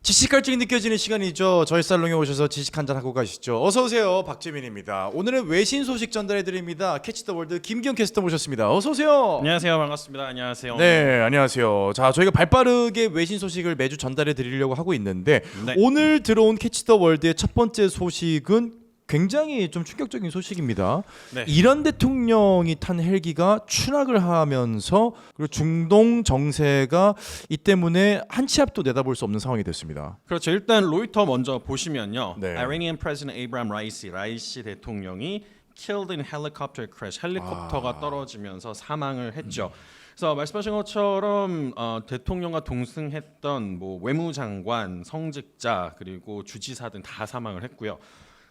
지식 갈증이 느껴지는 시간이죠. 저희 살롱에 오셔서 지식 한잔 하고 가시죠. 어서 오세요. 박재민입니다. 오늘은 외신 소식 전달해 드립니다. 캐치 더 월드 김기현 캐스터 모셨습니다. 어서 오세요. 안녕하세요. 반갑습니다. 안녕하세요. 네, 안녕하세요. 자, 저희가 발빠르게 외신 소식을 매주 전달해 드리려고 하고 있는데 네. 오늘 들어온 캐치 더 월드의 첫 번째 소식은 굉장히 좀 충격적인 소식입니다. 네. 이란 대통령이 탄 헬기가 추락을 하면서 그리고 중동 정세가 이 때문에 한 치 앞도 내다볼 수 없는 상황이 됐습니다. 그렇죠. 일단 로이터 먼저 보시면요. 네. Iranian President Abraham 라이시 대통령이 killed in helicopter crash. 헬리콥터가 떨어지면서 사망을 했죠. 그래서 말씀하신 것처럼 대통령과 동승했던 뭐 외무장관, 성직자 그리고 주지사 등 다 사망을 했고요.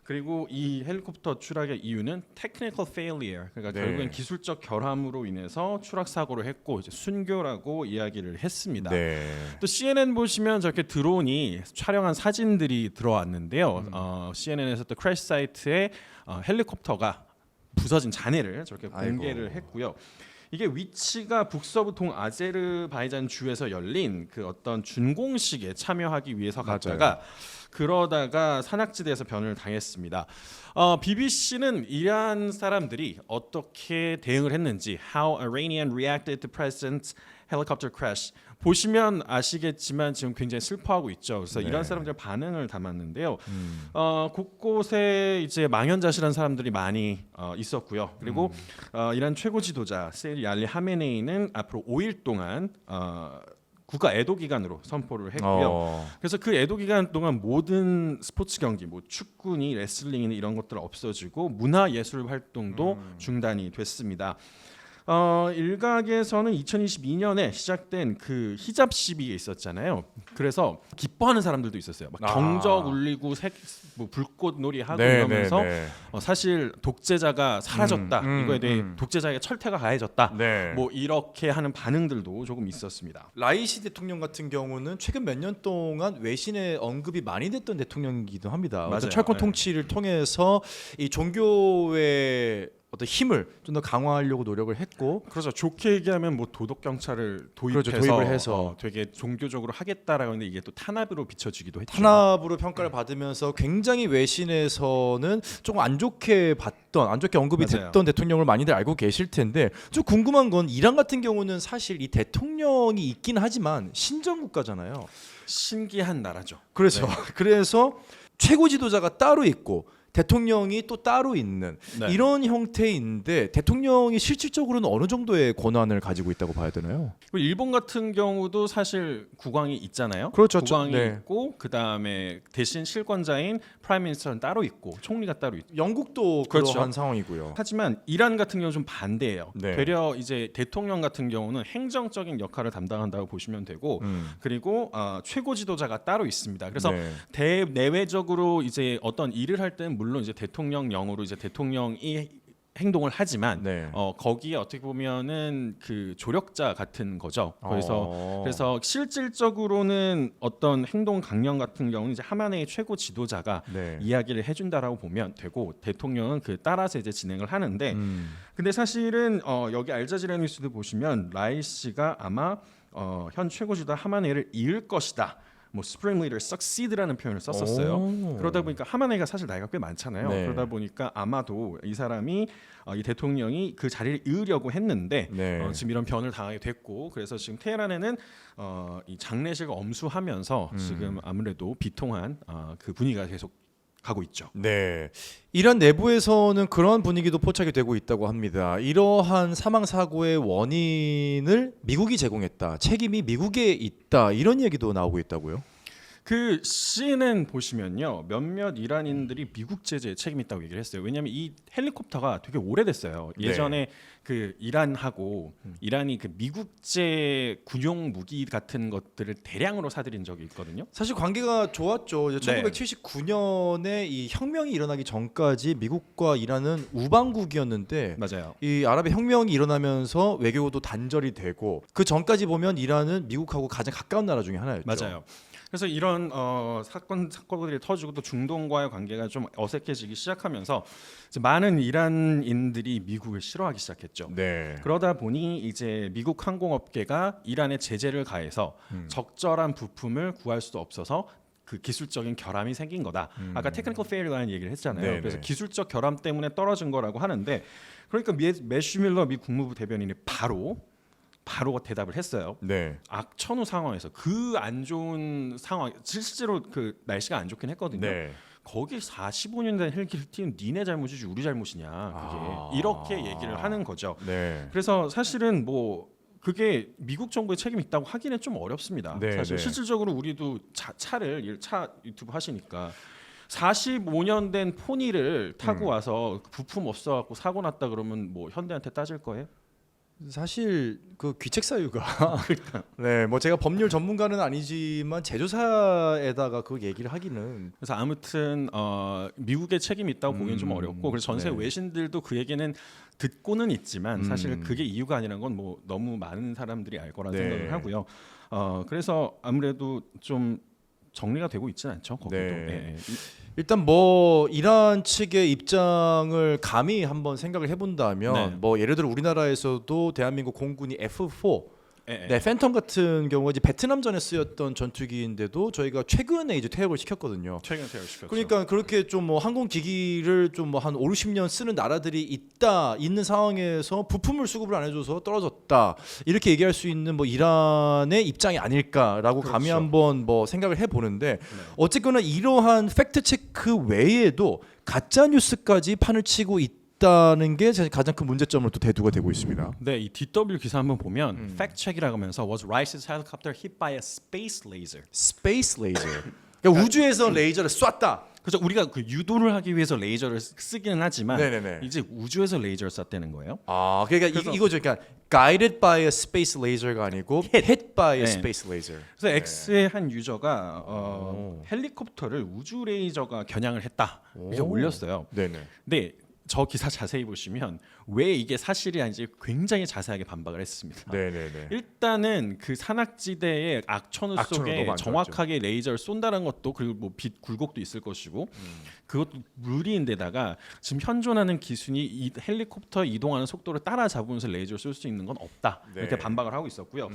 그리고 이 헬리콥터 추락의 이유는 technical failure, 그러니까 네. 결국엔 기술적 결함으로 인해서 추락 사고를 했고 이제 순교라고 이야기를 했습니다. 네. 또 CNN 보시면 저렇게 드론이 촬영한 사진들이 들어왔는데요. CNN에서 또 크래시 사이트에 헬리콥터가 부서진 잔해를 저렇게 공개를 아이고. 했고요. 이게 위치가 북서부 동아제르바이잔 주에서 열린 그 어떤 준공식에 참여하기 위해서 갔다가 그러다가 산악지대에서 변을 당했습니다. BBC는 이란 사람들이 어떻게 대응을 했는지 How Iranian reacted to President's helicopter crash 보시면 아시겠지만 지금 굉장히 슬퍼하고 있죠. 그래서 네. 이란 사람들의 반응을 담았는데요. 곳곳에 이제 망연자실한 사람들이 많이 있었고요. 그리고 이란 최고 지도자 세일 알리 하메네이는 앞으로 5일 동안 국가 애도 기간으로 선포를 했고요. 그래서 그 애도 기간 동안 모든 스포츠 경기, 뭐 축구니 레슬링이니 이런 것들 없어지고 문화 예술 활동도 중단이 됐습니다. 일각에서는 2022년에 시작된 그 히잡 시비가 있었잖아요. 그래서 기뻐하는 사람들도 있었어요. 막 경적 울리고 뭐 불꽃놀이 하고 이러면서 사실 독재자가 사라졌다. 이거에 대해 독재자에게 철퇴가 가해졌다. 네. 뭐 이렇게 하는 반응들도 조금 있었습니다. 라이시 대통령 같은 경우는 최근 몇 년 동안 외신에 언급이 많이 됐던 대통령이기도 합니다. 맞아요. 철권 네. 통치를 통해서 이 종교의 어떤 힘을 좀 더 강화하려고 노력을 했고, 그렇죠. 좋게 얘기하면 뭐 도덕 경찰을 도입해서, 그렇죠. 도입을 해서 되게 종교적으로 하겠다라고 하는데 이게 또 탄압으로 비춰지기도 했죠. 탄압으로 평가를 받으면서 굉장히 외신에서는 조금 안 좋게 봤던, 안 좋게 언급이 맞아요. 됐던 대통령을 많이들 알고 계실 텐데, 좀 궁금한 건 이란 같은 경우는 사실 이 대통령이 있긴 하지만 신정 국가잖아요. 신기한 나라죠. 그렇죠. 네. 그래서 최고 지도자가 따로 있고 대통령이 또 따로 있는 네. 이런 형태인데 대통령이 실질적으로는 어느 정도의 권한을 가지고 있다고 봐야 되나요? 그리고 일본 같은 경우도 사실 국왕이 있잖아요. 그렇죠. 국왕이 네. 있고 그 다음에 대신 실권자인 프라임 미니스터는 따로 있고 총리가 따로 있고. 영국도 그렇죠. 그러한 상황이고요. 하지만 이란 같은 경우는 좀 반대예요. 네. 되려 이제 대통령 같은 경우는 행정적인 역할을 담당한다고 보시면 되고 그리고 최고 지도자가 따로 있습니다. 그래서 네. 대내외적으로 이제 어떤 일을 할 때는 물론 이제 대통령령으로 이제 대통령이 행동을 하지만 네. 거기에 어떻게 보면은 그 조력자 같은 거죠. 그래서 실질적으로는 어떤 행동 강령 같은 경우는 이제 하마네이 최고 지도자가 네. 이야기를 해준다라고 보면 되고 대통령은 그 따라서 이제 진행을 하는데 근데 사실은 여기 알자지라 뉴스도 보시면 라이시가 아마 현 최고 지도자 하마네이를 이을 것이다. 뭐 supreme leader succeed라는 표현을 썼었어요. 그러다 보니까 하마네이가 사실 나이가 꽤 많잖아요. 네. 그러다 보니까 아마도 이 사람이 이 대통령이 그 자리를 이으려고 했는데 네. 지금 이런 변을 당하게 됐고 그래서 지금 테헤란에는 이 장례식을 엄수하면서 지금 아무래도 비통한 그 분위기가 계속 가고 있죠. 네. 이란 내부에서는 그런 분위기도 포착이 되고 있다고 합니다. 이러한 사망 사고의 원인을 미국이 제공했다. 책임이 미국에 있다. 이런 얘기도 나오고 있다고요. 그 CNN 보시면요 몇몇 이란인들이 미국 제재에 책임 있다고 얘기를 했어요. 왜냐하면 이 헬리콥터가 되게 오래됐어요. 예전에 그 이란하고 이란이 그 미국제 군용 무기 같은 것들을 대량으로 사들인 적이 있거든요. 사실 관계가 좋았죠. 네. 1979년에 이 혁명이 일어나기 전까지 미국과 이란은 우방국이었는데 맞아요. 이 아랍의 혁명이 일어나면서 외교도 단절이 되고 그 전까지 보면 이란은 미국하고 가장 가까운 나라 중에 하나였죠. 맞아요. 그래서 이런 사건들이 터지고 또 중동과의 관계가 좀 어색해지기 시작하면서 이제 많은 이란인들이 미국을 싫어하기 시작했죠. 네. 그러다 보니 이제 미국 항공업계가 이란에 제재를 가해서 적절한 부품을 구할 수 없어서 그 기술적인 결함이 생긴 거다. 아까 테크니컬 페일이라는 얘기를 했잖아요. 네네. 그래서 기술적 결함 때문에 떨어진 거라고 하는데 그러니까 매슈 밀러 미 국무부 대변인이 바로 대답을 했어요. 네. 악천후 상황에서 그 안 좋은 상황 실제로 그 날씨가 안 좋긴 했거든요. 네. 거기 45년 된 헬기를 튀는 니네 잘못이지 우리 잘못이냐 그게 이렇게 얘기를 하는 거죠. 네. 그래서 사실은 뭐 그게 미국 정부의 책임이 있다고 하기는 좀 어렵습니다. 네, 사실 네. 실질적으로 우리도 차 유튜브 하시니까 45년 된 포니를 타고 와서 부품 없어갖고 사고 났다 그러면 뭐 현대한테 따질 거예요? 사실 그 귀책 사유가 네, 뭐 제가 법률 전문가는 아니지만 제조사에다가 그 얘기를 하기는 그래서 아무튼 미국의 책임이 있다고 보기는 좀 어렵고 그래서 전세 네. 외신들도 그 얘기는 듣고는 있지만 사실 그게 이유가 아니라는 건 뭐 너무 많은 사람들이 알 거라 네. 생각을 하고요. 그래서 아무래도 좀 정리가 되고 있지는 않죠. 거기도. 네. 예. 일단 뭐 이란 측의 입장을 감히 한번 생각을 해본다면 네. 뭐 예를 들어 우리나라에서도 대한민국 공군이 F4 예. 네, 팬텀 같은 경우가 이제 베트남전에 쓰였던 전투기인데도 저희가 최근에 이제 퇴역을 시켰거든요. 최근에 퇴역시켰죠. 그러니까 그렇게 좀 뭐 항공 기기를 좀 뭐 한 5, 60년 쓰는 나라들이 있는 상황에서 부품을 수급을 안 해줘서 떨어졌다 이렇게 얘기할 수 있는 뭐 이란의 입장이 아닐까라고 감히 그렇죠. 한번 뭐 생각을 해보는데 네. 어쨌거나 이러한 팩트 체크 외에도 가짜 뉴스까지 판을 치고 있다는 게 가장 큰 문제점으로 또 대두가 되고 있습니다. 네, 이 DW 기사 한번 보면 팩트체크라고 하면서 was Rice's helicopter hit by a space laser. 스페이스 레이저. 그러니까 우주에서 레이저를 쐈다. 그래서 우리가 그 유도를 하기 위해서 레이저를 쓰기는 하지만 네네네. 이제 우주에서 레이저를 쐈다는 거예요. 아, 그러니까 그래서- 이거죠. 그러니까 guided by a space laser가 아니고 hit by a 네. space laser. 그래서 X의 한 유저가 오. 헬리콥터를 우주 레이저가 겨냥을 했다 이렇게 오. 올렸어요. 네네. 근데 저 기사 자세히 보시면 왜 이게 사실이 아닌지 굉장히 자세하게 반박을 했습니다. 네네네. 일단은 그 산악지대의 악천후 악천후 속에 너무 안 정확하게 레이저를 쏜다는 것도 그리고 뭐 빛 굴곡도 있을 것이고 그것도 무리인데다가 지금 현존하는 기술이 이 헬리콥터 이동하는 속도를 따라잡으면서 레이저를 쏠 수 있는 건 없다 네. 이렇게 반박을 하고 있었고요.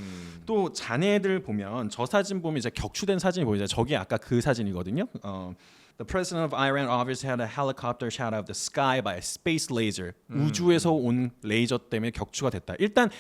또 자네들 보면 저 사진 보면 이제 격추된 사진이 보이죠. 저게 아까 그 사진이거든요. The president of Iran obviously had a helicopter shot out of the sky by a space laser. 우주에서 온 레이저 때문에 격추가 됐다. 일단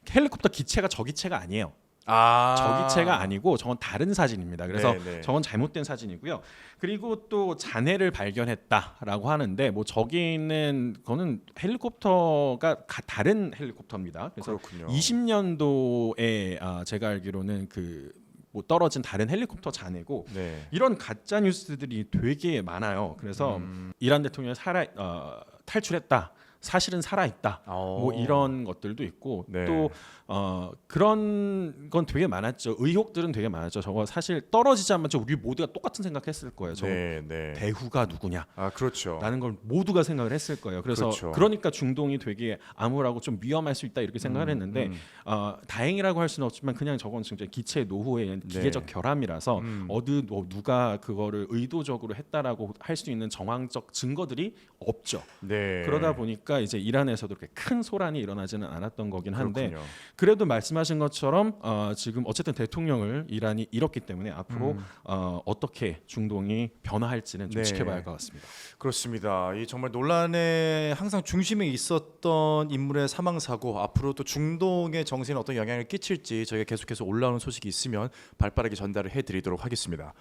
헬리콥터 기체가 저 기체가 아니에요. 아. 저 기체가 아니고 저건 다른 사진입니다. 그래서 네네. 저건 잘못된 사진이고요. 그리고 또 잔해를 발견했다라고 하는데 뭐 저기 있는 거는 헬리콥터가 다른 헬리콥터입니다. 그래서 그렇군요. 20년도에 제가 알기로는 그 뭐 떨어진 다른 헬리콥터 잔해고 네. 이런 가짜 뉴스들이 되게 많아요. 그래서 이란 대통령이 탈출했다. 사실은 살아있다. 뭐 이런 것들도 있고 네. 또 그런 건 되게 많았죠. 의혹들은 되게 많았죠. 저거 사실 떨어지자마자 우리 모두가 똑같은 생각했을 거예요. 저 네, 네. 배후가 누구냐? 아, 그렇죠. 라는 걸 모두가 생각을 했을 거예요. 그래서 그렇죠. 그러니까 중동이 되게 암울하고 좀 위험할 수 있다 이렇게 생각을 했는데 다행이라고 할 수는 없지만 그냥 저건 진짜 기체 노후의 기계적 결함이라서 누가 그거를 의도적으로 했다라고 할 수 있는 정황적 증거들이 없죠. 네. 그러다 보니까 이제 이란에서도 그렇게 큰 소란이 일어나지는 않았던 거긴 한데 그렇군요. 그래도 말씀하신 것처럼 지금 어쨌든 대통령을 이란이 잃었기 때문에 앞으로 어떻게 중동이 변화할지는 좀 네. 지켜봐야 할 것 같습니다. 그렇습니다. 이 정말 논란의 항상 중심에 있었던 인물의 사망 사고 앞으로 또 중동의 정세에 어떤 영향을 끼칠지 저희가 계속해서 올라오는 소식이 있으면 발빠르게 전달을 해드리도록 하겠습니다.